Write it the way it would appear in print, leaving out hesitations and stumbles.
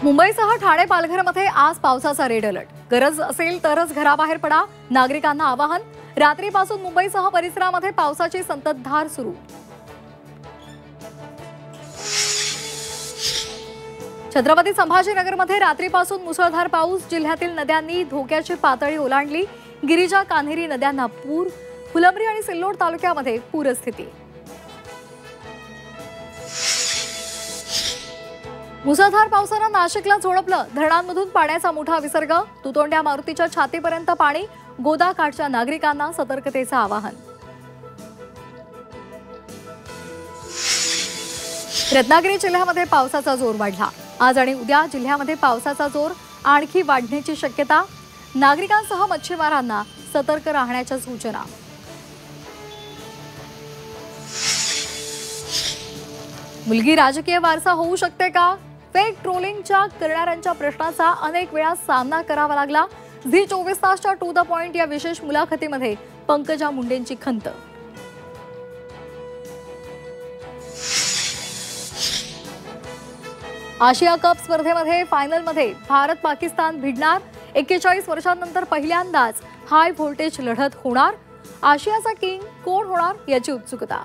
मुंबईसह ठाणे पालघरमध्ये आज पावसाचा रेड अलर्ट। गरज असेल तरच घराबाहेर पडा, नागरिकांना आवाहन। रात्रीपासून मुंबईसह परिसरामध्ये पावसाची संततधार सुरू। छत्रपती संभाजीनगरमध्ये रात्रीपासून मुसळधार पाऊस। जिल्ह्यातील नद्यांनी धोक्याची पातळी ओलांडली। गिरिजा, कान्हेरी नद्यांना पूर। फुलंब्री आणि सिल्लोड तालुक्यामध्ये पूरस्थिती। मुसळधार पावसानं नाशिकला झोडपलं। धरणांमधून पाण्याचा मोठा विसर्ग। तुतोंड्या मारुतीच्या छातीपर्यंत पाणी। गोदाकाठच्या नागरिकांना सतर्कतेचं आवाहन। रत्नागिरी जिल्ह्यामध्ये पावसाचा जोर वाढला। आज आणि उद्या जिल्ह्यामध्ये पावसाचा जोर आणखी वाढण्याची शक्यता। नागरिकांसह मच्छीमारांना सतर्क राहण्याच्या सूचना। मुलगी राजकीय वारसा होऊ शकते का? फेक ट्रोलिंगच्या करणाऱ्यांच्या प्रश्नाचा अनेक वेळा सामना करावा लागला। झी 24 तासच्या टू द पॉइंट या विशेष मुलाखतीमध्ये पंकजा मुंडेंची खंत। आशिया कप स्पर्धेमध्ये फायनलमध्ये भारत पाकिस्तान भिडणार। 41 वर्षांनंतर पहिल्यांदाच हाय व्होल्टेज लढत होणार। आशियाचा किंग कोण होणार याची उत्सुकता।